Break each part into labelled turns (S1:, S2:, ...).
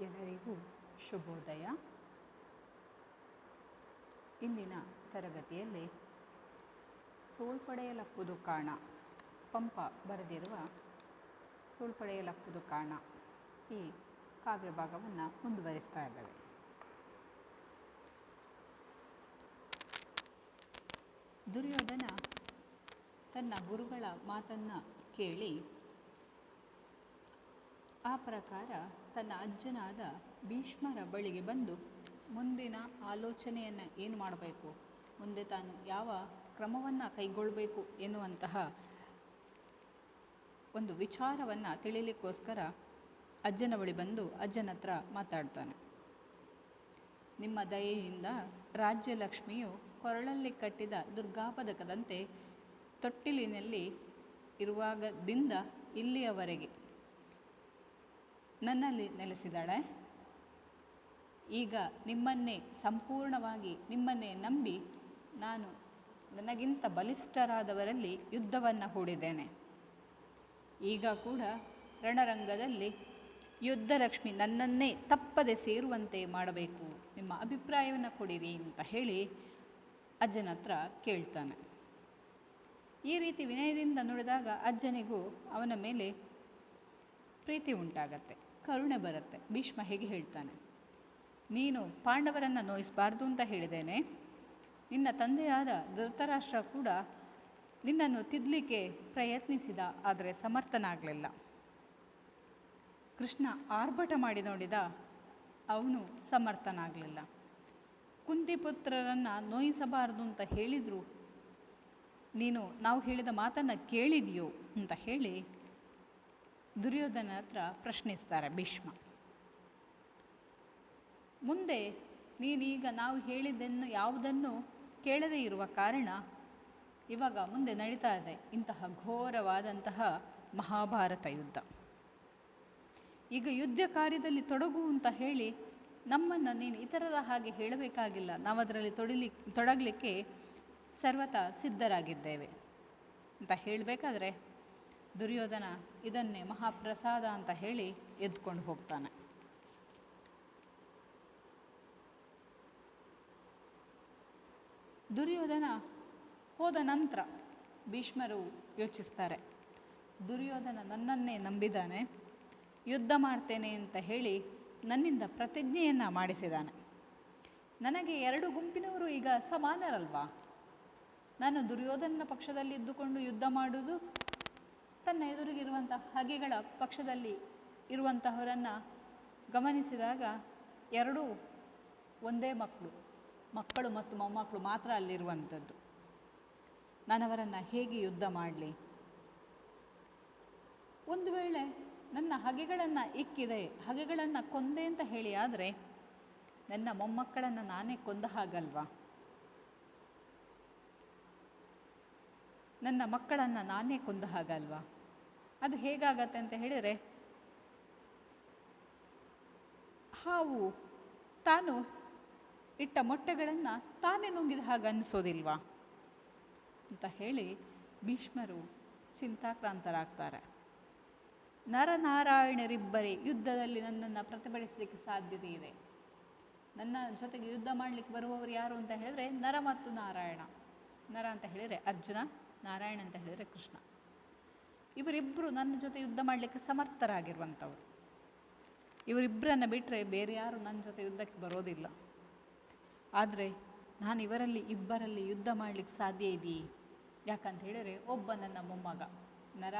S1: ಎಲ್ಲರಿಗೂ ಶುಭೋದಯ. ಇಂದಿನ ತರಗತಿಯಲ್ಲಿ ಸೋಳ್ಪಡೆಯಲಪ್ಪುದು ಕಾಣ ಪಂಪ ಬರೆದಿರುವ ಸೋಳ್ಪಡೆಯಲಪ್ಪುದು ಕಾಣ ಈ ಕಾವ್ಯ ಭಾಗವನ್ನು ಮುಂದುವರಿಸ್ತಾ ಇದ್ದೇವೆ. ದುರ್ಯೋಧನ ತನ್ನ ಗುರುಗಳ ಮಾತನ್ನು ಕೇಳಿ ಆ ಪ್ರಕಾರ ತನ್ನ ಅಜ್ಜನಾದ ಭೀಷ್ಮರ ಬಳಿಗೆ ಬಂದು ಮುಂದಿನ ಆಲೋಚನೆಯನ್ನು ಏನು ಮಾಡಬೇಕು, ಮುಂದೆ ತಾನು ಯಾವ ಕ್ರಮವನ್ನು ಕೈಗೊಳ್ಳಬೇಕು ಎನ್ನುವಂತಹ ಒಂದು ವಿಚಾರವನ್ನು ತಿಳಿಲಿಕ್ಕೋಸ್ಕರ ಅಜ್ಜನ ಬಳಿ ಬಂದು ಅಜ್ಜನ ಹತ್ರ ಮಾತಾಡ್ತಾನೆ. ನಿಮ್ಮ ದಯೆಯಿಂದ ರಾಜ್ಯಲಕ್ಷ್ಮಿಯು ಕೊರಳಲ್ಲಿ ಕಟ್ಟಿದ ದುರ್ಗಾಪದಕದಂತೆ ತೊಟ್ಟಿಲಿನಲ್ಲಿ ಇರುವಾಗದಿಂದ ಇಲ್ಲಿಯವರೆಗೆ ನನ್ನಲ್ಲಿ ನೆಲೆಸಿದಾಳೆ. ಈಗ ನಿಮ್ಮನ್ನೇ ಸಂಪೂರ್ಣವಾಗಿ ನಿಮ್ಮನ್ನೇ ನಂಬಿ ನಾನು ನನಗಿಂತ ಬಲಿಷ್ಠರಾದವರಲ್ಲಿ ಯುದ್ಧವನ್ನು ಹೂಡಿದ್ದೇನೆ. ಈಗ ಕೂಡ ರಣರಂಗದಲ್ಲಿ ಯುದ್ಧಲಕ್ಷ್ಮಿ ನನ್ನನ್ನೇ ತಪ್ಪದೆ ಸೇರುವಂತೆ ಮಾಡಬೇಕು, ನಿಮ್ಮ ಅಭಿಪ್ರಾಯವನ್ನು ಕೊಡಿರಿ ಅಂತ ಹೇಳಿ ಅಜ್ಜನ ಹತ್ರ ಕೇಳ್ತಾನೆ. ಈ ರೀತಿ ವಿನಯದಿಂದ ನುಡಿದಾಗ ಅಜ್ಜನಿಗೂ ಅವನ ಮೇಲೆ ಪ್ರೀತಿ ಉಂಟಾಗತ್ತೆ, ಕರುಣೆ ಬರುತ್ತೆ. ಭೀಷ್ಮ ಹೇಗೆ ಹೇಳ್ತಾನೆ, ನೀನು ಪಾಂಡವರನ್ನು ನೋಯಿಸಬಾರ್ದು ಅಂತ ಹೇಳಿದ್ದೇನೆ. ನಿನ್ನ ತಂದೆಯಾದ ಧೃತರಾಷ್ಟ್ರ ಕೂಡ ನಿನ್ನನ್ನು ತಿದ್ದಲಿಕ್ಕೆ ಪ್ರಯತ್ನಿಸಿದ, ಆದರೆ ಸಮರ್ಥನಾಗಲಿಲ್ಲ. ಕೃಷ್ಣ ಆರ್ಭಟ ಮಾಡಿ ನೋಡಿದ, ಅವನು ಸಮರ್ಥನಾಗಲಿಲ್ಲ. ಕುಂತಿಪುತ್ರರನ್ನು ನೋಯಿಸಬಾರದು ಅಂತ ಹೇಳಿದರು, ನೀನು ನಾವು ಹೇಳಿದ ಮಾತನ್ನು ಕೇಳಿದೆಯೋ ಅಂತ ಹೇಳಿ ದುರ್ಯೋಧನ ಹತ್ರ ಪ್ರಶ್ನಿಸ್ತಾರೆ ಭೀಷ್ಮ. ಮುಂದೆ ನೀನೀಗ ನಾವು ಹೇಳಿದ್ದನ್ನು ಯಾವುದನ್ನು ಕೇಳದೇ ಇರುವ ಕಾರಣ ಇವಾಗ ಮುಂದೆ ನಡೀತಾ ಇದೆ ಇಂತಹ ಘೋರವಾದಂತಹ ಮಹಾಭಾರತ ಯುದ್ಧ. ಈಗ ಯುದ್ಧ ಕಾರ್ಯದಲ್ಲಿ ತೊಡಗು ಅಂತ ಹೇಳಿ ನಮ್ಮನ್ನು ನೀನು ಇತರರ ಹಾಗೆ ಹೇಳಬೇಕಾಗಿಲ್ಲ, ನಾವು ಅದರಲ್ಲಿ ತೊಡಗಲಿಕ್ಕೆ ಸರ್ವತಾ ಸಿದ್ಧರಾಗಿದ್ದೇವೆ ಅಂತ ಹೇಳಬೇಕಾದ್ರೆ ದುರ್ಯೋಧನ ಇದನ್ನೇ ಮಹಾಪ್ರಸಾದ ಅಂತ ಹೇಳಿ ಎದ್ಕೊಂಡು ಹೋಗ್ತಾನೆ. ದುರ್ಯೋಧನ ಹೋದ ನಂತರ ಭೀಷ್ಮರು ಯೋಚಿಸ್ತಾರೆ, ದುರ್ಯೋಧನ ನನ್ನನ್ನೇ ನಂಬಿದ್ದಾನೆ, ಯುದ್ಧ ಮಾಡ್ತೇನೆ ಅಂತ ಹೇಳಿ ನನ್ನಿಂದ ಪ್ರತಿಜ್ಞೆಯನ್ನು ಮಾಡಿಸಿದ್ದಾನೆ. ನನಗೆ ಎರಡು ಗುಂಪಿನವರು ಈಗ ಸಮಾನರಲ್ವಾ? ನಾನು ದುರ್ಯೋಧನನ ಪಕ್ಷದಲ್ಲಿ ಇದ್ದುಕೊಂಡು ಯುದ್ಧ ಮಾಡುವುದು, ತನ್ನ ಎದುರಿಗಿರುವಂಥ ಹಗೆಗಳ ಪಕ್ಷದಲ್ಲಿ ಇರುವಂತಹವರನ್ನು ಗಮನಿಸಿದಾಗ ಎರಡೂ ಒಂದೇ ಮಕ್ಕಳು ಮತ್ತು ಮೊಮ್ಮಕ್ಕಳು ಮಾತ್ರ ಅಲ್ಲಿರುವಂಥದ್ದು. ನಾನು ಅವರನ್ನು ಹೇಗೆ ಯುದ್ಧ ಮಾಡಲಿ? ಒಂದು ವೇಳೆ ನನ್ನ ಹಗೆಗಳನ್ನು ಇಕ್ಕಿದೆ, ಹಗೆಗಳನ್ನು ಕೊಂದೆ ಅಂತ ಹೇಳಿ ಆದರೆ ನನ್ನ ಮೊಮ್ಮಕ್ಕಳನ್ನು ನಾನೇ ಕೊಂದ ಹಾಗಲ್ವಾ? ನನ್ನ ಮಕ್ಕಳನ್ನು ನಾನೇ ಕೊಂದ ಹಾಗಲ್ವಾ? ಅದು ಹೇಗಾಗತ್ತೆ ಅಂತ ಹೇಳಿದರೆ, ಹಾವು ತಾನು ಇಟ್ಟ ಮೊಟ್ಟೆಗಳನ್ನು ತಾನೇ ನುಂಗಿದ ಹಾಗೆ ಅನ್ನಿಸೋದಿಲ್ವಾ ಅಂತ ಹೇಳಿ ಭೀಷ್ಮರು ಚಿಂತಾಕ್ರಾಂತರಾಗ್ತಾರೆ. ನರನಾರಾಯಣರಿಬ್ಬರೇ ಯುದ್ಧದಲ್ಲಿ ನನ್ನನ್ನು ಪ್ರತಿಭಟಿಸಲಿಕ್ಕೆ ಸಾಧ್ಯತೆ ಇದೆ. ನನ್ನ ಜೊತೆಗೆ ಯುದ್ಧ ಮಾಡಲಿಕ್ಕೆ ಬರುವವರು ಯಾರು ಅಂತ ಹೇಳಿದರೆ ನರ ಮತ್ತು ನಾರಾಯಣ. ನರ ಅಂತ ಹೇಳಿದರೆ ಅರ್ಜುನ, ನಾರಾಯಣ ಅಂತ ಹೇಳಿದರೆ ಕೃಷ್ಣ. ಇವರಿಬ್ಬರು ನನ್ನ ಜೊತೆ ಯುದ್ಧ ಮಾಡಲಿಕ್ಕೆ ಸಮರ್ಥರಾಗಿರುವಂಥವ್ರು. ಇವರಿಬ್ಬರನ್ನು ಬಿಟ್ಟರೆ ಬೇರೆ ಯಾರು ನನ್ನ ಜೊತೆ ಯುದ್ಧಕ್ಕೆ ಬರೋದಿಲ್ಲ. ಆದರೆ ನಾನು ಇಬ್ಬರಲ್ಲಿ ಯುದ್ಧ ಮಾಡಲಿಕ್ಕೆ ಸಾಧ್ಯ ಇದೆಯೇ? ಯಾಕಂತ ಹೇಳಿದರೆ ಒಬ್ಬ ನನ್ನ ಮೊಮ್ಮಗ ನರ,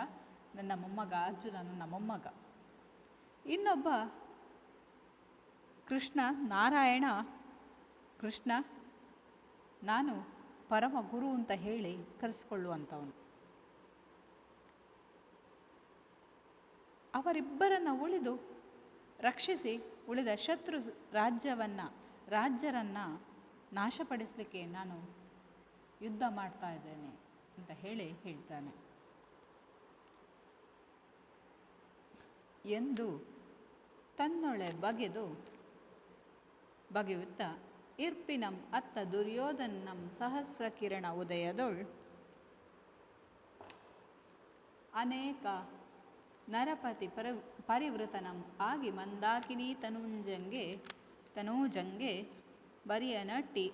S1: ನನ್ನ ಮೊಮ್ಮಗ ಅರ್ಜುನ, ನನ್ನ ಮೊಮ್ಮಗ. ಇನ್ನೊಬ್ಬ ಕೃಷ್ಣ, ನಾರಾಯಣ. ಕೃಷ್ಣ ನಾನು ಪರಮ ಗುರು ಅಂತ ಹೇಳಿ ಕರೆಸಿಕೊಳ್ಳುವಂಥವನು. ಅವರಿಬ್ಬರನ್ನು ರಕ್ಷಿಸಿ ಉಳಿದ ಶತ್ರು ರಾಜ್ಯರನ್ನು ನಾಶಪಡಿಸಲಿಕ್ಕೆ ನಾನು ಯುದ್ಧ ಮಾಡ್ತಾ ಇದ್ದೇನೆ ಅಂತ ಹೇಳ್ತಾನೆ ಎಂದು ತನ್ನೊಳೆ ಬಗೆಯುತ್ತ ಇರ್ಪಿನಂ ಅತ್ತ ದುರ್ಯೋಧನಂ ಸಹಸ್ರ ಕಿರಣ ಉದಯದೊಳ್ ಅನೇಕ ನರಪತಿ ಪರಿವೃತನಂ ಆಗಿ ಮಂದಾಕಿನಿ ತನೂಜಂಗೆ ಬರಿಯ ನಟ್ಟಿ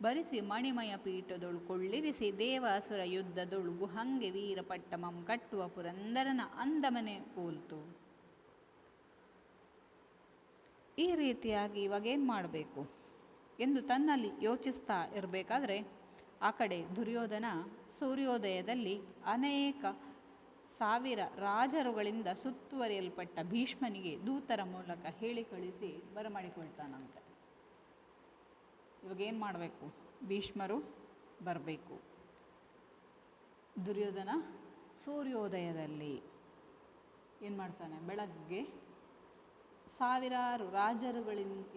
S1: ಬರಿಸಿ ಮಣಿಮಯ ಪೀಠದೊಳು ಕೊಳ್ಳಿರಿಸಿ ದೇವಾಸುರ ಯುದ್ಧದೊಳು ಗುಹಂಗೆ ವೀರಪಟ್ಟಮಂ ಕಟ್ಟುವ ಪುರಂದರನ ಅಂದಮನೆ ಪೋಲ್ತು. ಈ ರೀತಿಯಾಗಿ ಇವಾಗೇನು ಮಾಡಬೇಕು ಎಂದು ತನ್ನಲ್ಲಿ ಯೋಚಿಸ್ತಾ ಇರಬೇಕಾದ್ರೆ ಆ ಕಡೆ ದುರ್ಯೋಧನ ಸೂರ್ಯೋದಯದಲ್ಲಿ ಅನೇಕ ಸಾವಿರ ರಾಜರುಗಳಿಂದ ಸುತ್ತುವರಿಯಲ್ಪಟ್ಟ ಭೀಷ್ಮನಿಗೆ ದೂತರ ಮೂಲಕ ಹೇಳಿ ಕಳಿಸಿ ಬರಮಾಡಿಕೊಳ್ತಾನಂತೆ. ಇವಾಗೇನು ಮಾಡಬೇಕು? ಭೀಷ್ಮರು ಬರಬೇಕು. ದುರ್ಯೋಧನ ಸೂರ್ಯೋದಯದಲ್ಲಿ ಏನು ಮಾಡ್ತಾನೆ? ಬೆಳಗ್ಗೆ ಸಾವಿರಾರು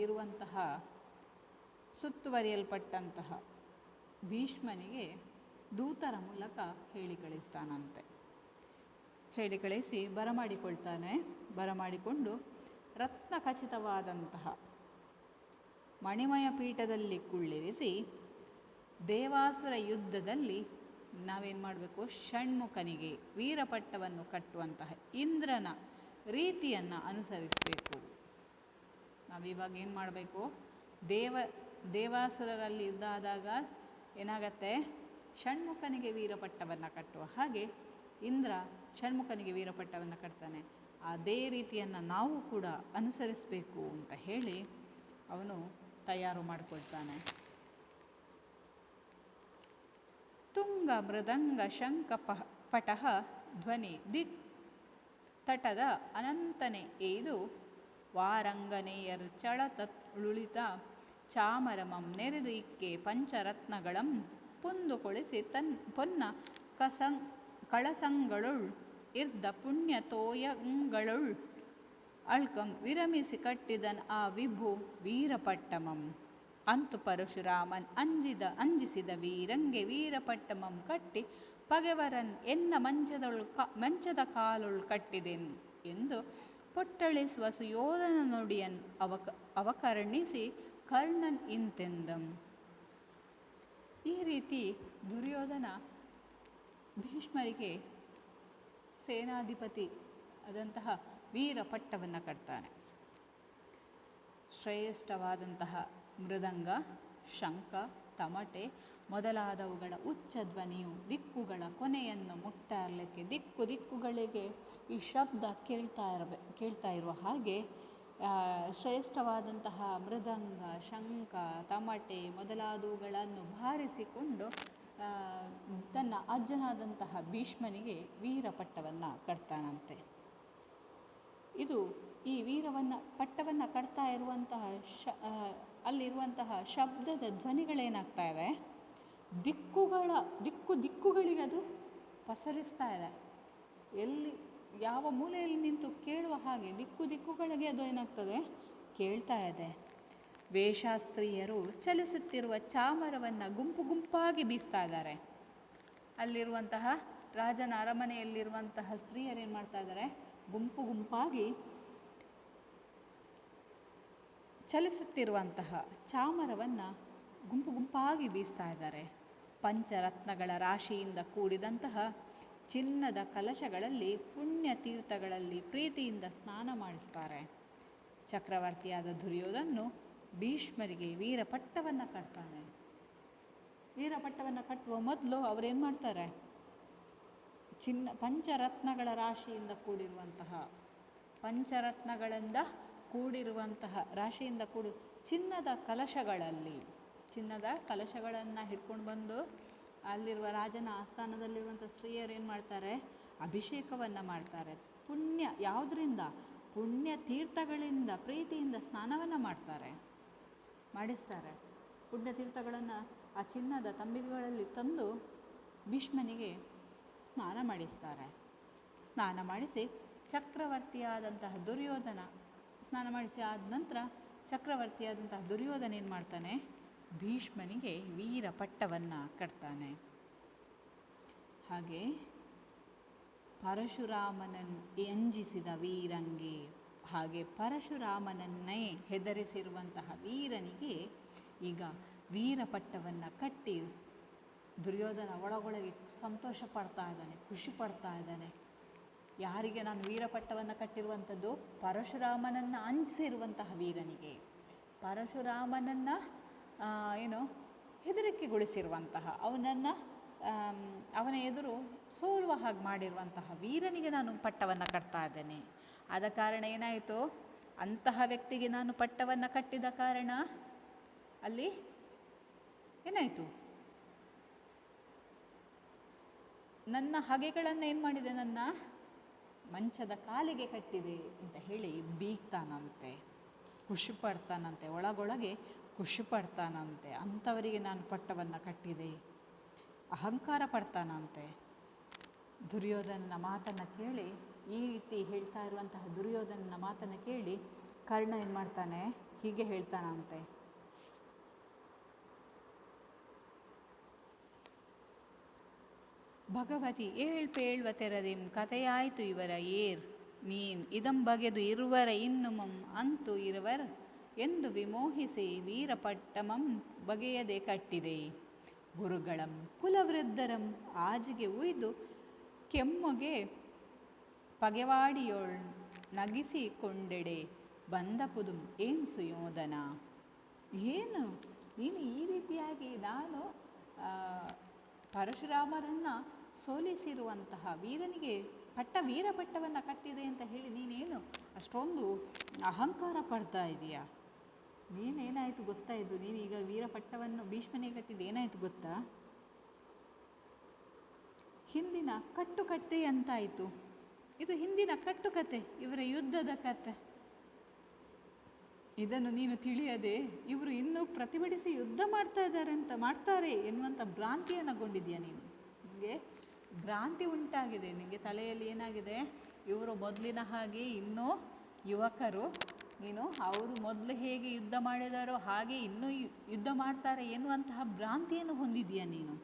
S1: ಇರುವಂತಹ ಸುತ್ತುವರಿಯಲ್ಪಟ್ಟಂತಹ ಭೀಷ್ಮನಿಗೆ ದೂತರ ಮೂಲಕ ಹೇಳಿ ಕಳಿಸ್ತಾನಂತೆ. ಹೇಳಿ ಕಳಿಸಿ ಬರಮಾಡಿಕೊಂಡು ರತ್ನ ಖಚಿತವಾದಂತಹ ಮಣಿಮಯ ಪೀಠದಲ್ಲಿ ಕುಳ್ಳಿರಿಸಿ ದೇವಾಸುರ ಯುದ್ಧದಲ್ಲಿ ನಾವೇನು ಮಾಡಬೇಕು? ಷಣ್ಮುಖನಿಗೆ ವೀರಪಟ್ಟವನ್ನು ಕಟ್ಟುವಂತಹ ಇಂದ್ರನ ರೀತಿಯನ್ನು ಅನುಸರಿಸಬೇಕು. ನಾವಿವಾಗ ಏನು ಮಾಡಬೇಕು? ದೇವಾಸುರರಲ್ಲಿ ಯುದ್ಧ ಆದಾಗ ಏನಾಗತ್ತೆ? ಷಣ್ಮುಖನಿಗೆ ವೀರಪಟ್ಟವನ್ನು ಕಟ್ಟುವ ಹಾಗೆ ಇಂದ್ರ ಷಣ್ಮುಖನಿಗೆ ವೀರಪಟ್ಟವನ್ನು ಕಟ್ತಾನೆ. ಅದೇ ರೀತಿಯನ್ನು ನಾವು ಕೂಡ ಅನುಸರಿಸಬೇಕು ಅಂತ ಹೇಳಿ ಅವನು ತಯಾರು ಮಾಡಿಕೊಳ್ತಾನೆ. ತುಂಗ ಮೃದಂಗ ಶಂಕ ಪಟಃ ಧ್ವನಿ ದಿಕ್ ತಟದ ಅನಂತನೆ ಏದು ವಾರಂಗನೆಯರ್ ಚಳತಳುಳಿತ ಚಾಮರಮಂ ನೆರೆದು ಇಕ್ಕೆ ಪಂಚರತ್ನಗಳಂ ಪುಂದುಕೊಳಿಸಿ ಪೊನ್ನ ಕಳಸಂಗಳುಳ್ ಇರ್ದ ಪುಣ್ಯ ತೋಯಂಗಳುಳ್ ಅಳ್ಕಂ ವಿರಮಿಸಿ ಕಟ್ಟಿದನ್ ಆ ವಿಭು ವೀರಪಟ್ಟಮಂ ಅಂತು ಪರಶುರಾಮನ್ ಅಂಜಿಸಿದ ವೀರಂಗೆ ವೀರಪಟ್ಟಮಂ ಕಟ್ಟಿ ಪಗೆವರನ್ ಎನ್ನ ಮಂಚದ ಕಾಲುಳ್ ಕಟ್ಟಿದೆನ್ ಎಂದು ಪೊಟ್ಟಳಿಸುವ ಸುಯೋಧನ ನುಡಿಯನ್ ಅವಕರ್ಣಿಸಿ ಕರ್ಣನ್ ಇಂತೆಂದಂ. ಈ ರೀತಿ ದುರ್ಯೋಧನ ಭೀಷ್ಮರಿಗೆ ಸೇನಾಧಿಪತಿ ಆದಂತಹ ವೀರಪಟ್ಟವನ್ನು ಕಟ್ತಾನೆ. ಶ್ರೇಷ್ಠವಾದಂತಹ ಮೃದಂಗ, ಶಂಖ, ತಮಟೆ ಮೊದಲಾದವುಗಳ ಉಚ್ಚ ಧ್ವನಿಯು ದಿಕ್ಕುಗಳ ಕೊನೆಯನ್ನು ಮುಟ್ಟಲಿಕ್ಕೆ ದಿಕ್ಕುಗಳಿಗೆ ಈ ಶಬ್ದ ಕೇಳ್ತಾ ಇರುವ ಹಾಗೆ ಶ್ರೇಷ್ಠವಾದಂತಹ ಮೃದಂಗ, ಶಂಖ, ತಮಟೆ ಮೊದಲಾದವುಗಳನ್ನು ಬಾರಿಸಿಕೊಂಡು ತನ್ನ ಅಜ್ಜನಾದಂತಹ ಭೀಷ್ಮನಿಗೆ ವೀರಪಟ್ಟವನ್ನು ಕಟ್ತಾನಂತೆ. ಇದು ಈ ಪಟ್ಟವನ್ನು ಕಟ್ತಾ ಇರುವಂತಹ ಅಲ್ಲಿರುವಂತಹ ಶಬ್ದದ ಧ್ವನಿಗಳೇನಾಗ್ತಾ ಇದೆ? ದಿಕ್ಕುಗಳಿಗೆ ಅದು ಪಸರಿಸ್ತಾ ಇದೆ. ಯಾವ ಮೂಲೆಯಲ್ಲಿ ನಿಂತು ಕೇಳುವ ಹಾಗೆ ದಿಕ್ಕುಗಳಿಗೆ ಅದು ಏನಾಗ್ತದೆ? ಕೇಳ್ತಾ ಇದೆ. ವೇಷಾಸ್ತ್ರೀಯರು ಚಲಿಸುತ್ತಿರುವ ಚಾಮರವನ್ನು ಗುಂಪಾಗಿ ಬೀಸ್ತಾ ಇದ್ದಾರೆ. ಅಲ್ಲಿರುವಂತಹ ರಾಜನ ಅರಮನೆಯಲ್ಲಿರುವಂತಹ ಸ್ತ್ರೀಯರು ಏನು ಮಾಡ್ತಾ ಇದ್ದಾರೆ? ಗುಂಪಾಗಿ ಚಲಿಸುತ್ತಿರುವಂತಹ ಚಾಮರವನ್ನು ಗುಂಪಾಗಿ ಬೀಸ್ತಾ ಇದ್ದಾರೆ. ಪಂಚರತ್ನಗಳ ರಾಶಿಯಿಂದ ಕೂಡಿದಂತಹ ಚಿನ್ನದ ಕಲಶಗಳಲ್ಲಿ ಪುಣ್ಯ ತೀರ್ಥಗಳಲ್ಲಿ ಪ್ರೀತಿಯಿಂದ ಸ್ನಾನ ಮಾಡಿಸ್ತಾರೆ. ಚಕ್ರವರ್ತಿಯಾದ ದುರ್ಯೋಧನನು ಭೀಷ್ಮರಿಗೆ ವೀರಪಟ್ಟವನ್ನು ಕಟ್ತಾನೆ. ವೀರಪಟ್ಟವನ್ನು ಕಟ್ಟುವ ಮೊದಲು ಅವರೇನು ಮಾಡ್ತಾರೆ? ಪಂಚರತ್ನಗಳ ರಾಶಿಯಿಂದ ರಾಶಿಯಿಂದ ಚಿನ್ನದ ಕಲಶಗಳನ್ನು ಹಿಡ್ಕೊಂಡು ಬಂದು ಅಲ್ಲಿರುವ ರಾಜನ ಆಸ್ಥಾನದಲ್ಲಿರುವಂಥ ಸ್ತ್ರೀಯರು ಏನು ಮಾಡ್ತಾರೆ? ಅಭಿಷೇಕವನ್ನು ಮಾಡ್ತಾರೆ. ಯಾವುದರಿಂದ? ಪುಣ್ಯ ತೀರ್ಥಗಳಿಂದ ಪ್ರೀತಿಯಿಂದ ಸ್ನಾನವನ್ನು ಮಾಡಿಸ್ತಾರೆ. ಪುಣ್ಯ ತೀರ್ಥಗಳನ್ನು ಆ ಚಿನ್ನದ ತಂಬಿಗೆಗಳಲ್ಲಿ ತಂದು ಭೀಷ್ಮನಿಗೆ ಸ್ನಾನ ಮಾಡಿಸ್ತಾರೆ. ಸ್ನಾನ ಮಾಡಿಸಿ ಚಕ್ರವರ್ತಿಯಾದಂತಹ ದುರ್ಯೋಧನ ಸ್ನಾನ ಮಾಡಿಸಿ ಆದ ನಂತರ ಚಕ್ರವರ್ತಿಯಾದಂತಹ ದುರ್ಯೋಧನ ಏನು ಮಾಡ್ತಾನೆ? ಭೀಷ್ಮನಿಗೆ ವೀರಪಟ್ಟವನ್ನು ಕಟ್ತಾನೆ. ಹಾಗೆ ಪರಶುರಾಮನನ್ನು ಅಂಜಿಸಿದ ವೀರಂಗೆ, ಹಾಗೆ ಪರಶುರಾಮನನ್ನೇ ಹೆದರಿಸಿರುವಂತಹ ವೀರನಿಗೆ ಈಗ ವೀರಪಟ್ಟವನ್ನು ಕಟ್ಟಿ ದುರ್ಯೋಧನ ಒಳಗೊಳಗೆ ಸಂತೋಷ ಪಡ್ತಾ ಇದ್ದಾನೆ, ಖುಷಿ ಪಡ್ತಾ ಇದ್ದಾನೆ. ಯಾರಿಗೆ ನಾನು ವೀರಪಟ್ಟವನ್ನು ಕಟ್ಟಿರುವಂಥದ್ದು? ಪರಶುರಾಮನನ್ನು ಅಂಜಿಸಿರುವಂತಹ ವೀರನಿಗೆ, ಪರಶುರಾಮನನ್ನು ಏನು ಹೆದರಿಕೆಗೊಳಿಸಿರುವಂತಹ, ಅವನ ಎದುರು ಸೋಲುವ ಹಾಗೆ ಮಾಡಿರುವಂತಹ ವೀರನಿಗೆ ನಾನು ಪಟ್ಟವನ್ನು ಕಟ್ತಾ ಇದ್ದೇನೆ. ಆದ ಕಾರಣ ಏನಾಯಿತು? ಅಂತಹ ವ್ಯಕ್ತಿಗೆ ನಾನು ಪಟ್ಟವನ್ನು ಕಟ್ಟಿದ ಕಾರಣ ಅಲ್ಲಿ ಏನಾಯಿತು? ನನ್ನ ಹಗೆಗಳನ್ನು ಏನು ಮಾಡಿದೆ? ನನ್ನ ಮಂಚದ ಕಾಲಿಗೆ ಕಟ್ಟಿದೆ ಅಂತ ಹೇಳಿ ಬೀಗ್ತಾನಂತೆ, ಖುಷಿ ಪಡ್ತಾನಂತೆ, ಒಳಗೊಳಗೆ ಖುಷಿ ಪಡ್ತಾನಂತೆ. ಅಂಥವರಿಗೆ ನಾನು ಪಟ್ಟವನ್ನು ಕಟ್ಟಿದೆ, ಅಹಂಕಾರ ಪಡ್ತಾನಂತೆ. ದುರ್ಯೋಧನನ ಮಾತನ್ನು ಕೇಳಿ, ಈ ರೀತಿ ಹೇಳ್ತಾ ಇರುವಂತಹ ದುರ್ಯೋಧನನ ಮಾತನ್ನು ಕೇಳಿ ಕರ್ಣ ಏನು ಮಾಡ್ತಾನೆ? ಹೀಗೆ ಹೇಳ್ತಾನಂತೆ, ಭಗವತಿ ಏಳ್ಪೇಳ್ವ ತೆರದಿಂ ಕಥೆಯಾಯ್ತು ಇವರ ಏರ್ ನೀನ್ ಇದಂ ಬಗೆದು ಇರುವರ ಇನ್ನುಮಂ ಅಂತೂ ಇರುವರ್ ಎಂದು ವಿಮೋಹಿಸಿ ವೀರಪಟ್ಟಮಂ ಬಗೆಯದೆ ಕಟ್ಟಿದೆ. ಗುರುಗಳಂ ಕುಲವೃದ್ಧರಂ ಆಜಿಗೆ ಉಯ್ದು ಕೆಮ್ಮೊಗೆ ಪಗೆವಾಡಿಯೋಳ್ ನಗಿಸಿಕೊಂಡೆಡೆ ಬಂದ ಪುದುಂ ಏನ್ ಸುಯೋಧನ. ಏನು ನೀನು ಈ ರೀತಿಯಾಗಿ ನಾನು ಪರಶುರಾಮರನ್ನು ಸೋಲಿಸಿರುವಂತಹ ವೀರನಿಗೆ ವೀರಪಟ್ಟವನ್ನು ಕಟ್ಟಿದೆ ಅಂತ ಹೇಳಿ ನೀನೇನು ಅಷ್ಟೊಂದು ಅಹಂಕಾರ ಪಡ್ತಾ ಇದೆಯಾ? ನೀನೇನಾಯಿತು ಗೊತ್ತಾ? ಇದು ನೀನೀಗ ವೀರಪಟ್ಟವನ್ನು ಭೀಷ್ಮನಿಗೆ ಕಟ್ಟಿದ್ದು ಏನಾಯಿತು ಗೊತ್ತಾ? ಹಿಂದಿನ ಕಟ್ಟುಕತೆ ಅಂತಾಯಿತು. ಇದು ಹಿಂದಿನ ಕಟ್ಟುಕತೆ, ಇವರ ಯುದ್ಧದ ಕತೆ. ಇದನ್ನು ನೀನು ತಿಳಿಯದೆ ಇವರು ಇನ್ನೂ ಪ್ರತಿಭಟಿಸಿ ಯುದ್ಧ ಮಾಡ್ತಾರೆ ಎನ್ನುವಂಥ ಭ್ರಾಂತಿಯನ್ನಗೊಂಡಿದ್ಯಾ ನೀನು? ನಿಮಗೆ ಭ್ರಾಂತಿ ಉಂಟಾಗಿದೆ, ನಿಮಗೆ ತಲೆಯಲ್ಲಿ ಏನಾಗಿದೆ? ಇವರು ಮೊದಲಿನ ಹಾಗೆ ಇನ್ನೂ ಯುವಕರು, ಅವರು ಮೊದಲು ಹೇಗೆ ಯುದ್ಧ ಮಾಡಿದಾರೋ ಹಾಗೆ ಇನ್ನೂ ಯುದ್ಧ ಮಾಡ್ತಾರೆ ಎನ್ನುವಂತಹ ಭ್ರಾಂತಿಯನ್ನು ಹೊಂದಿದೆಯಾ ನೀನು?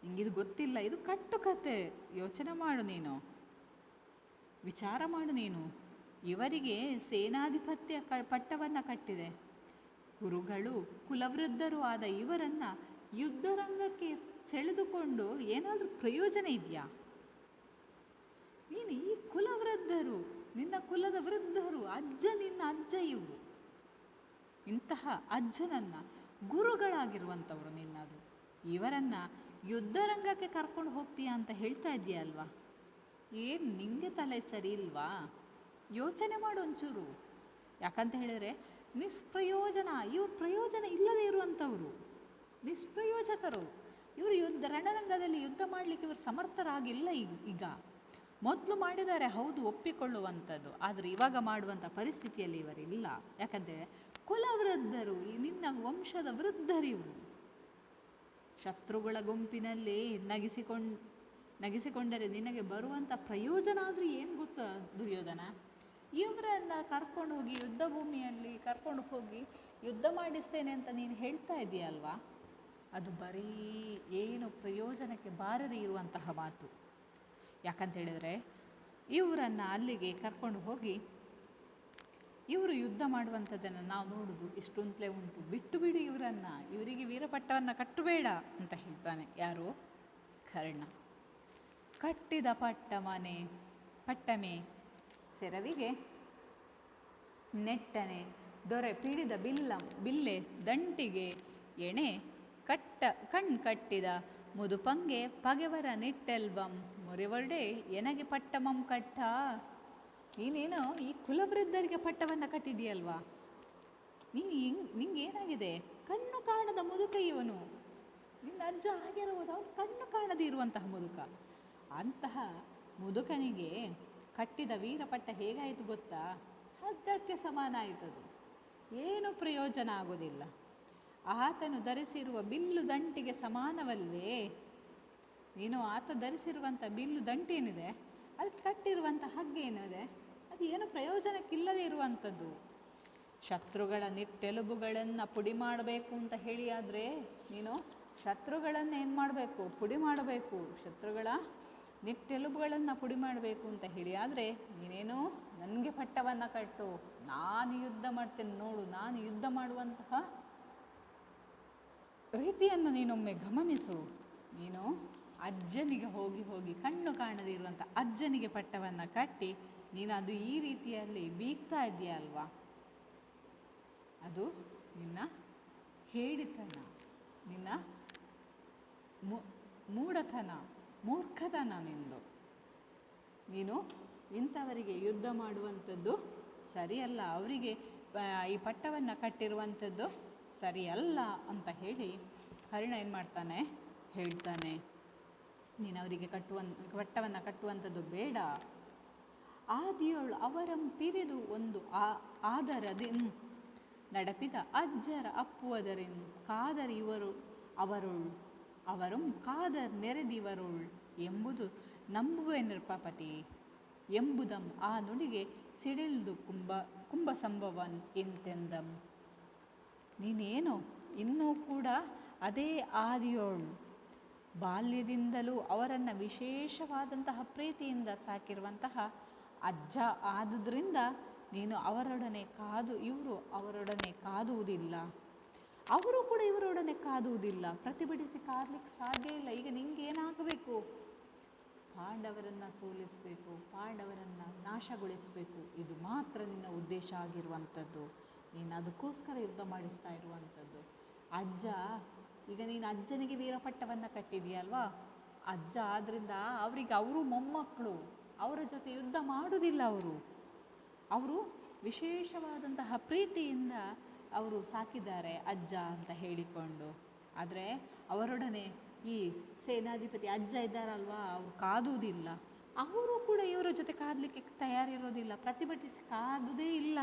S1: ನಿಂಗಿದು ಗೊತ್ತಿಲ್ಲ, ಇದು ಕಟ್ಟುಕತೆ. ಯೋಚನೆ ಮಾಡು, ನೀನು ವಿಚಾರ ಮಾಡು. ನೀನು ಇವರಿಗೆ ಸೇನಾಧಿಪತ್ಯ ಪಟ್ಟವನ್ನು ಕಟ್ಟಿದೆ. ಗುರುಗಳು ಕುಲವೃದ್ಧರು ಆದ ಇವರನ್ನು ಯುದ್ಧರಂಗಕ್ಕೆ ಸೆಳೆದುಕೊಂಡು ಏನಾದರೂ ಪ್ರಯೋಜನ ಇದೆಯಾ? ನೀನು ಈ ಕುಲವೃದ್ಧರು, ನಿನ್ನ ಕುಲದ ವೃದ್ಧರು, ನಿನ್ನ ಅಜ್ಜ ಇವರು. ಇಂತಹ ಅಜ್ಜನನ್ನು ಗುರುಗಳಾಗಿರುವಂಥವ್ರು ನಿನ್ನದು. ಇವರನ್ನು ಯುದ್ಧರಂಗಕ್ಕೆ ಕರ್ಕೊಂಡು ಹೋಗ್ತೀಯಾ ಅಂತ ಹೇಳ್ತಾ ಇದೆಯಾ ಅಲ್ವಾ? ಏನು ನಿಂಗೆ ತಲೆ ಸರಿ ಇಲ್ವಾ? ಯೋಚನೆ ಮಾಡು ಒಂಚೂರು. ಯಾಕಂತ ಹೇಳಿದರೆ ನಿಷ್ಪ್ರಯೋಜನ, ಇವರು ಪ್ರಯೋಜನ ಇಲ್ಲದೆ ಇರುವಂಥವರು, ನಿಷ್ಪ್ರಯೋಜಕರು. ಇವರು ರಣರಂಗದಲ್ಲಿ ಯುದ್ಧ ಮಾಡಲಿಕ್ಕೆ ಇವರು ಸಮರ್ಥರಾಗಿಲ್ಲ. ಈಗ ಮೊದಲು ಮಾಡಿದ್ದಾರೆ, ಹೌದು, ಒಪ್ಪಿಕೊಳ್ಳುವಂಥದ್ದು. ಆದರೆ ಇವಾಗ ಮಾಡುವಂಥ ಪರಿಸ್ಥಿತಿಯಲ್ಲಿ ಇವರಿಲ್ಲ. ಯಾಕಂದರೆ ಕುಲವೃದ್ಧರು, ನಿನ್ನ ವಂಶದ ವೃದ್ಧರಿವರು. ಶತ್ರುಗಳ ಗುಂಪಿನಲ್ಲಿ ನಗಿಸಿಕೊಂಡರೆ ನಿನಗೆ ಬರುವಂಥ ಪ್ರಯೋಜನ ಆದರೂ ಏನು ಗೊತ್ತಾ ದುರ್ಯೋಧನ? ಇವರನ್ನು ಕರ್ಕೊಂಡು ಹೋಗಿ ಯುದ್ಧ ಭೂಮಿಯಲ್ಲಿ ಕರ್ಕೊಂಡು ಹೋಗಿ ಯುದ್ಧ ಮಾಡಿಸ್ತೇನೆ ಅಂತ ನೀನು ಹೇಳ್ತಾ ಇದೆಯಲ್ವಾ? ಅದು ಬರೀ ಏನು ಪ್ರಯೋಜನಕ್ಕೆ ಬಾರದೇ ಇರುವಂತಹ ಮಾತು. ಯಾಕಂತ ಹೇಳಿದರೆ ಇವರನ್ನು ಅಲ್ಲಿಗೆ ಕರ್ಕೊಂಡು ಹೋಗಿ ಇವರು ಯುದ್ಧ ಮಾಡುವಂಥದ್ದನ್ನು ನಾವು ನೋಡೋದು ಇಷ್ಟುಂತಲೇ ಉಂಟು. ಬಿಟ್ಟು ಬಿಡಿ ಇವರನ್ನು, ಇವರಿಗೆ ವೀರಪಟ್ಟವನ್ನು ಕಟ್ಟಬೇಡ ಅಂತ ಹೇಳ್ತಾನೆ. ಯಾರು? ಕರ್ಣ. ಕಟ್ಟಿದ ಪಟ್ಟಮೆ ಸೆರವಿಗೆ ನೆಟ್ಟನೆ ದೊರೆ ಪಿಡಿದ ಬಿಲ್ಲೆ ದಂಟಿಗೆ ಎಣೆ ಕಟ್ಟಿದ ಮುದುಪಂಗೆ ಪಗೆವರ ನಿಟ್ಟೆಲ್ಬಂ ಮುರಿವರ್ಡೆ ಎನಗೆ ಪಟ್ಟಮಂ ಕಟ್ಟ. ನೀನೇನೋ ಈ ಕುಲವೃದ್ಧರಿಗೆ ಪಟ್ಟವನ್ನು ಕಟ್ಟಿದೆಯಲ್ವಾ? ನಿಂಗೇನಾಗಿದೆ? ಕಣ್ಣು ಕಾಣದ ಮುದುಕ ಇವನು. ನಿನ್ನ ಅಜ್ಜ ಆಗಿರುವುದು ಅವನು ಕಣ್ಣು ಕಾಣದೇ ಇರುವಂತಹ ಮುದುಕ. ಅಂತಹ ಮುದುಕನಿಗೆ ಕಟ್ಟಿದ ವೀರಪಟ್ಟ ಹೇಗಾಯಿತು ಗೊತ್ತಾ? ಹಗ್ಗಕ್ಕೆ ಸಮಾನ ಆಯಿತದು. ಏನು ಪ್ರಯೋಜನ ಆಗೋದಿಲ್ಲ. ಆತನು ಧರಿಸಿರುವ ಬಿಲ್ಲು ದಂಟಿಗೆ ಸಮಾನವಲ್ವೇ? ನೀನು ಆತ ಧರಿಸಿರುವಂಥ ಬಿಲ್ಲು ದಂಟೇನಿದೆ, ಅದಕ್ಕೆ ಕಟ್ಟಿರುವಂಥ ಹಗ್ಗ ಏನಿದೆ, ಅದು ಏನು ಪ್ರಯೋಜನಕ್ಕಿಲ್ಲದೆ ಇರುವಂಥದ್ದು. ಶತ್ರುಗಳ ನಿಟ್ಟೆಲುಬುಗಳನ್ನು ಪುಡಿ ಮಾಡಬೇಕು ಅಂತ ಹೇಳಿ ಆದರೆ ನೀನು ಶತ್ರುಗಳನ್ನು ಏನು ಮಾಡಬೇಕು? ಪುಡಿ ಮಾಡಬೇಕು. ಶತ್ರುಗಳ ನಿಟ್ಟೆಲುಬುಗಳನ್ನು ಪುಡಿ ಮಾಡಬೇಕು ಅಂತ ಹೇಳಿ ಆದರೆ ನೀನೇನು ನನಗೆ ಪಟ್ಟವನ್ನು ಕಟ್ಟು, ನಾನು ಯುದ್ಧ ಮಾಡ್ತೇನೆ ನೋಡು, ನಾನು ಯುದ್ಧ ಮಾಡುವಂತಹ ರೀತಿಯನ್ನು ನೀನೊಮ್ಮೆ ಗಮನಿಸು. ನೀನು ಅಜ್ಜನಿಗೆ ಹೋಗಿ ಹೋಗಿ ಕಣ್ಣು ಕಾಣದಿರುವಂಥ ಅಜ್ಜನಿಗೆ ಪಟ್ಟವನ್ನು ಕಟ್ಟಿ ನೀನು ಅದು ಈ ರೀತಿಯಲ್ಲಿ ಬೀಗ್ತಾ ಇದೆಯಾ ಅಲ್ವಾ, ಅದು ನಿನ್ನ ಹೇಳಿತನ, ನಿನ್ನ ಮೂಢತನ, ಮೂರ್ಖತನ ನಿಂದು. ನೀನು ಇಂಥವರಿಗೆ ಯುದ್ಧ ಮಾಡುವಂಥದ್ದು ಸರಿಯಲ್ಲ, ಅವರಿಗೆ ಈ ಪಟ್ಟವನ್ನು ಕಟ್ಟಿರುವಂಥದ್ದು ಸರಿಯಲ್ಲ ಅಂತ ಹೇಳಿ ಹರಿಣ ಏನು ಮಾಡ್ತಾನೆ, ಹೇಳ್ತಾನೆ, ನೀನು ಅವರಿಗೆ ಪಟ್ಟವನ್ನು ಕಟ್ಟುವಂಥದ್ದು ಬೇಡ. ಆದಿಯೋಳು ಅವರಂ ಪಿರಿದು ಒಂದು ಆದರದಿನ್ നടപ്പിത ಅಜ್ಜರ ಅಪ್ಪುವದರಿನ್ ಕಾದರ್ ಇವರು ಅವರುಳ್ ಅವரும் ಕಾದರ್ ನೆರೆದಿವರುಳ್ ಎಂಬುದು ನಂಬುವೆ ನೃಪಪತಿ ಎಂಬುದಂ ಆ ನುಡಿಗೆ ಸಿಡಿಲ್ದು ಕುಂಭ ಸಂಭವನ್ ಎಂತೆಂದಂ. ನೀನೇನು ಇನ್ನೂ ಕೂಡ ಅದೇ ಆದಿಯೋಳು, ಬಾಲ್ಯದಿಂದಲೂ ಅವರನ್ನು ವಿಶೇಷವಾದಂತಹ ಪ್ರೀತಿಯಿಂದ ಸಾಕಿರುವಂತಹ ಅಜ್ಜ ಆದುದರಿಂದ ನೀನು ಅವರೊಡನೆ ಇವರು ಅವರೊಡನೆ ಕಾದುವುದಿಲ್ಲ, ಅವರು ಕೂಡ ಇವರೊಡನೆ ಕಾದುವುದಿಲ್ಲ, ಪ್ರತಿಭಟಿಸಿ ಕಾದಲಿಕ್ಕೆ ಸಾಧ್ಯ ಇಲ್ಲ. ಈಗ ನಿಂಗೇನಾಗಬೇಕು, ಪಾಂಡವರನ್ನು ಸೋಲಿಸಬೇಕು, ಪಾಂಡವರನ್ನು ನಾಶಗೊಳಿಸಬೇಕು, ಇದು ಮಾತ್ರ ನಿನ್ನ ಉದ್ದೇಶ ಆಗಿರುವಂಥದ್ದು. ನೀನು ಅದಕ್ಕೋಸ್ಕರ ಯುದ್ಧ ಮಾಡಿಸ್ತಾ ಇರುವಂಥದ್ದು. ಅಜ್ಜ, ಈಗ ನೀನು ಅಜ್ಜನಿಗೆ ವೀರಪಟ್ಟವನ್ನು ಕಟ್ಟಿದೆಯಲ್ವಾ, ಅಜ್ಜ ಆದ್ದರಿಂದ ಅವರು ಮೊಮ್ಮಕ್ಕಳು, ಅವರ ಜೊತೆ ಯುದ್ಧ ಮಾಡುವುದಿಲ್ಲ. ಅವರು ವಿಶೇಷವಾದಂತಹ ಪ್ರೀತಿಯಿಂದ ಅವರು ಸಾಕಿದ್ದಾರೆ ಅಜ್ಜ ಅಂತ ಹೇಳಿಕೊಂಡು. ಆದರೆ ಅವರೊಡನೆ ಈ ಸೇನಾಧಿಪತಿ ಅಜ್ಜ ಇದ್ದಾರಲ್ವಾ, ಅವರು ಕಾದುವುದಿಲ್ಲ, ಅವರು ಕೂಡ ಇವರ ಜೊತೆ ಕಾದಲಿಕ್ಕೆ ತಯಾರಿರೋದಿಲ್ಲ, ಪ್ರತಿಭಟಿಸಿ ಕಾದುವುದೇ ಇಲ್ಲ.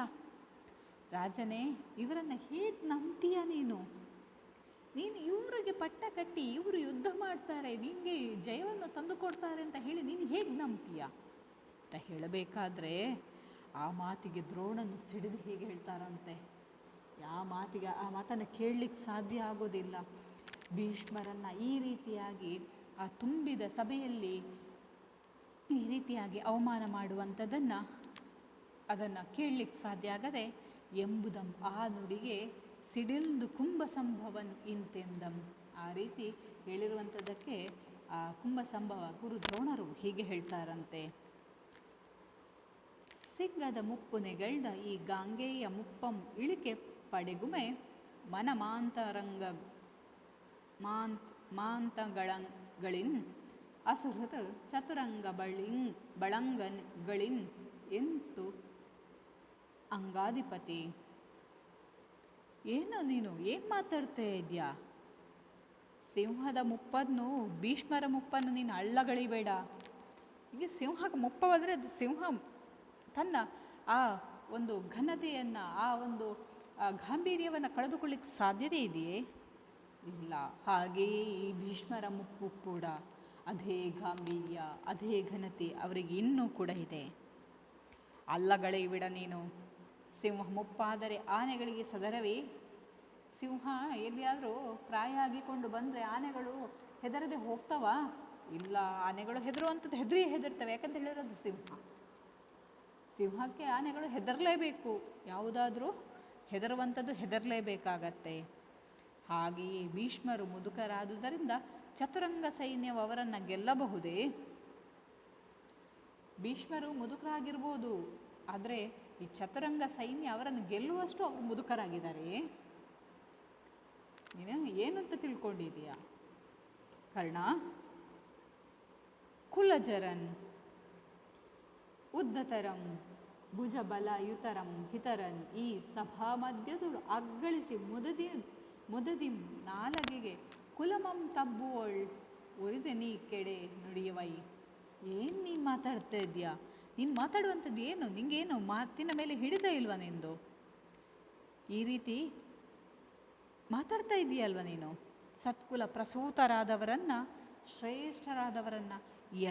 S1: ರಾಜನೇ, ಇವರನ್ನು ಹೇಗೆ ನಂಬ್ತೀಯ ನೀನು ಇವರಿಗೆ ಪಟ್ಟ ಕಟ್ಟಿ ಇವರು ಯುದ್ಧ ಮಾಡ್ತಾರೆ, ನಿಮಗೆ ಜಯವನ್ನು ತಂದುಕೊಡ್ತಾರೆ ಅಂತ ಹೇಳಿ ನೀನು ಹೇಗೆ ನಂಬ್ತೀಯ ಅಂತ ಹೇಳಬೇಕಾದ್ರೆ ಆ ಮಾತಿಗೆ ದ್ರೋಣನು ಸಿಡಿದು ಹೀಗೆ ಹೇಳ್ತಾರಂತೆ. ಆ ಮಾತನ್ನು ಕೇಳಲಿಕ್ಕೆ ಸಾಧ್ಯ ಆಗೋದಿಲ್ಲ. ಭೀಷ್ಮರನ್ನು ಈ ರೀತಿಯಾಗಿ ಆ ತುಂಬಿದ ಸಭೆಯಲ್ಲಿ ಈ ರೀತಿಯಾಗಿ ಅವಮಾನ ಅದನ್ನು ಕೇಳಲಿಕ್ಕೆ ಸಾಧ್ಯ ಆಗದೆ ಎಂಬುದಂ ಆ ನುಡಿಗೆ ಸಿಡಿಲ್ದು ಕುಂಭ ಸಂಭವನ್ ಇಂತೆಂದಂ. ಆ ರೀತಿ ಹೇಳಿರುವಂಥದ್ದಕ್ಕೆ ಆ ಕುಂಭ ಸಂಭವ ಗುರು ದ್ರೋಣರು ಹೀಗೆ ಹೇಳ್ತಾರಂತೆ. ಸಿಗ್ಗದ ಮುಪ್ಪು ನೆಗಳ್ದ ಈ ಗಾಂಗೆಯ ಮುಪ್ಪಂ ಇಳಿಕೆ ಪಡೆಗುಮೆ ಮನ ಮಾಂತಗಳಿನ್ ಅಸುಹೃತ್ ಚತುರಂಗ ಬಳಂಗಗಳಿನ್ ಎಂತು ಅಂಗಾಧಿಪತಿ. ಏನು ನೀನು ಏನು ಮಾತಾಡ್ತಾ ಇದೆಯಾ? ಸಿಂಹದ ಮುಪ್ಪನ್ನು, ಭೀಷ್ಮರ ಮುಪ್ಪನ್ನು ನೀನು ಅಳ್ಳಗಳಿಬೇಡ. ಈಗ ಸಿಂಹಕ್ಕೆ ಮುಪ್ಪವಾದರೆ ಅದು ಸಿಂಹ ತನ್ನ ಆ ಒಂದು ಘನತೆಯನ್ನು, ಆ ಒಂದು ಗಾಂಭೀರ್ಯವನ್ನು ಕಳೆದುಕೊಳ್ಳಿಕ್ಕೆ ಸಾಧ್ಯತೆ ಇದೆಯೇ? ಇಲ್ಲ. ಹಾಗೆಯೇ ಈ ಭೀಷ್ಮರ ಮುಪ್ಪು ಕೂಡ ಅದೇ ಗಾಂಭೀರ್ಯ, ಅದೇ ಘನತೆ ಅವರಿಗೆ ಇನ್ನೂ ಕೂಡ ಇದೆ. ಅಲ್ಲಗಳೆಯಬೇಡ ನೀನು. ಸಿಂಹ ಮುಪ್ಪಾದರೆ ಆನೆಗಳಿಗೆ ಸದರವೇ? ಸಿಂಹ ಎಲ್ಲಿಯಾದರೂ ಪ್ರಾಯ ಆಗಿಕೊಂಡು ಬಂದರೆ ಆನೆಗಳು ಹೆದರದೆ ಹೋಗ್ತವ? ಇಲ್ಲ, ಆನೆಗಳು ಹೆದರುವಂಥದ್ದು ಹೆದರ್ತವೆ. ಯಾಕಂತ ಹೇಳಿದ್ರೆ ಅದು ಸಿಂಹಕ್ಕೆ ಆನೆಗಳು ಹೆದರಲೇಬೇಕು. ಯಾವುದಾದ್ರೂ ಹೆದರುವಂಥದ್ದು ಹೆದರಲೇಬೇಕಾಗತ್ತೆ. ಹಾಗೆಯೇ ಭೀಷ್ಮರು ಮುದುಕರಾದುದರಿಂದ ಚತುರಂಗ ಸೈನ್ಯವು ಅವರನ್ನು ಗೆಲ್ಲಬಹುದೇ? ಭೀಷ್ಮರು ಮುದುಕರಾಗಿರ್ಬೋದು, ಆದರೆ ಈ ಚತುರಂಗ ಸೈನ್ಯ ಅವರನ್ನು ಗೆಲ್ಲುವಷ್ಟು ಅವರು ಮುದುಕರಾಗಿದ್ದಾರೆ. ನೀನು ಏನಂತ ತಿಳ್ಕೊಂಡಿದೀಯಾ ಕರ್ಣ? ಕುಲಜರನ್ ಉದ್ದತರಂ ಭುಜಬಲಯುತರಂ ಹಿತರನ್ ಈ ಸಭಾ ಮಧ್ಯದಳು ಅಗ್ಗಳಿಸಿ ಮುದದಿ ನಾಲಗೆಗೆ ಕುಲಮಂ ತಬ್ಬುವಳ್ ಉರಿದೆ ನೀ ಕೆಡೆ ನುಡಿಯವೈ. ಏನು ನೀನು ಮಾತಾಡ್ತಾ ಇದೆಯಾ? ನೀನು ಮಾತಾಡುವಂಥದ್ದು ಏನು? ನಿಂಗೇನು ಮಾತಿನ ಮೇಲೆ ಹಿಡಿತ ಇಲ್ವಾ ನಿಂದು? ಈ ರೀತಿ ಮಾತಾಡ್ತಾ ಇದೆಯಲ್ವ ನೀನು? ಸತ್ಕುಲ ಪ್ರಸೂತರಾದವರನ್ನು, ಶ್ರೇಷ್ಠರಾದವರನ್ನು,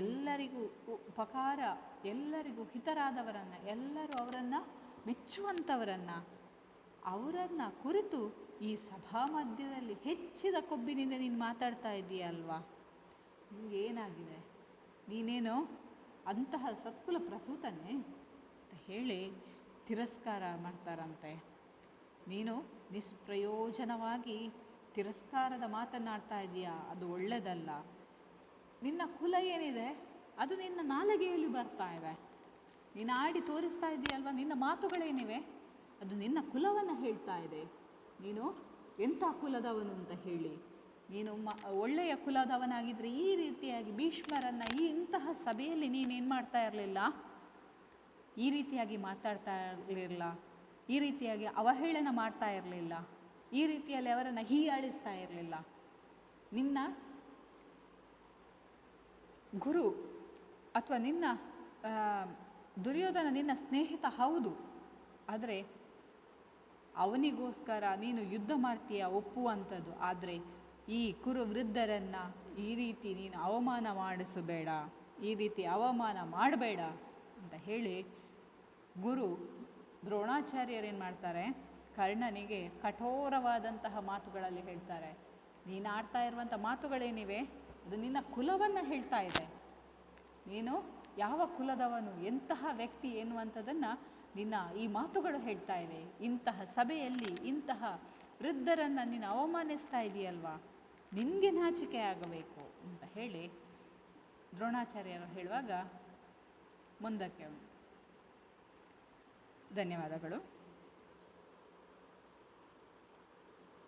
S1: ಎಲ್ಲರಿಗೂ ಉಪಕಾರ, ಎಲ್ಲರಿಗೂ ಹಿತರಾದವರನ್ನು, ಎಲ್ಲರೂ ಅವರನ್ನು ಮೆಚ್ಚುವಂಥವರನ್ನು, ಅವರನ್ನು ಕುರಿತು ಈ ಸಭಾ ಮಧ್ಯದಲ್ಲಿ ಹೆಚ್ಚಿದ ಕೊಬ್ಬಿನಿಂದ ನೀನು ಮಾತಾಡ್ತಾ ಇದೆಯಲ್ವಾ? ನಿಮಗೇನಾಗಿದೆ? ನೀನೇನೋ ಅಂತಹ ಸತ್ಕುಲ ಪ್ರಸೂತನೇ ಅಂತ ಹೇಳಿ ತಿರಸ್ಕಾರ ಮಾಡ್ತಾರಂತೆ. ನೀನು ನಿಷ್ಪ್ರಯೋಜನವಾಗಿ ತಿರಸ್ಕಾರದ ಮಾತನ್ನಾಡ್ತಾ ಇದೆಯಾ? ಅದು ಒಳ್ಳೆಯದಲ್ಲ. ನಿನ್ನ ಕುಲ ಏನಿದೆ ಅದು ನಿನ್ನ ನಾಲಿಗೆಯಲ್ಲಿ ಬರ್ತಾ ಇದೆ. ನೀನು ಆಡಿ ತೋರಿಸ್ತಾ ಇದೆಯಲ್ವ, ನಿನ್ನ ಮಾತುಗಳೇನಿವೆ ಅದು ನಿನ್ನ ಕುಲವನ್ನು ಹೇಳ್ತಾ ಇದೆ. ನೀನು ಎಂಥ ಕುಲದವನು ಅಂತ ಹೇಳಿ. ನೀನು ಒಳ್ಳೆಯ ಕುಲದವನಾಗಿದ್ದರೆ ಈ ರೀತಿಯಾಗಿ ಭೀಷ್ಮರನ್ನು ಇಂತಹ ಸಭೆಯಲ್ಲಿ ನೀನೇನು ಮಾಡ್ತಾ ಇರಲಿಲ್ಲ, ಈ ರೀತಿಯಾಗಿ ಮಾತಾಡ್ತಾ ಇರಲಿಲ್ಲ, ಈ ರೀತಿಯಾಗಿ ಅವಹೇಳನ ಮಾಡ್ತಾ ಇರಲಿಲ್ಲ, ಈ ರೀತಿಯಲ್ಲಿ ಅವರನ್ನು ಹೀಯಾಳಿಸ್ತಾ ಇರಲಿಲ್ಲ. ನಿನ್ನ ಗುರು ಅಥವಾ ನಿನ್ನ ದುರ್ಯೋಧನ ನಿನ್ನ ಸ್ನೇಹಿತ ಹೌದು, ಆದರೆ ಅವನಿಗೋಸ್ಕರ ನೀನು ಯುದ್ಧ ಮಾಡ್ತೀಯ ಒಪ್ಪುವಂಥದ್ದು. ಆದರೆ ಈ ಕುರು ವೃದ್ಧರನ್ನು ಈ ರೀತಿ ನೀನು ಅವಮಾನ ಮಾಡಿಸಬೇಡ, ಈ ರೀತಿ ಅವಮಾನ ಮಾಡಬೇಡ ಅಂತ ಹೇಳಿ ಗುರು ದ್ರೋಣಾಚಾರ್ಯರೇನು ಮಾಡ್ತಾರೆ, ಕರ್ಣನಿಗೆ ಕಠೋರವಾದಂತಹ ಮಾತುಗಳಲ್ಲಿ ಹೇಳ್ತಾರೆ. ನೀನು ಆಡ್ತಾ ಇರುವಂಥ ಮಾತುಗಳೇನಿವೆ ಅದು ನಿನ್ನ ಕುಲವನ್ನು ಹೇಳ್ತಾ ಇದೆ. ನೀನು ಯಾವ ಕುಲದವನು, ಎಂತಹ ವ್ಯಕ್ತಿ ಎನ್ನುವಂಥದ್ದನ್ನು ನಿನ್ನ ಈ ಮಾತುಗಳು ಹೇಳ್ತಾ ಇವೆ. ಇಂತಹ ಸಭೆಯಲ್ಲಿ ಇಂತಹ ವೃದ್ಧರನ್ನು ನೀನು ಅವಮಾನಿಸ್ತಾ ಇದೆಯಲ್ವಾ, ನಿನಗೆ ನಾಚಿಕೆ ಆಗಬೇಕು ಅಂತ ಹೇಳಿ ದ್ರೋಣಾಚಾರ್ಯರು ಹೇಳುವಾಗ ಮುಂದಕ್ಕೆ. ಧನ್ಯವಾದಗಳು.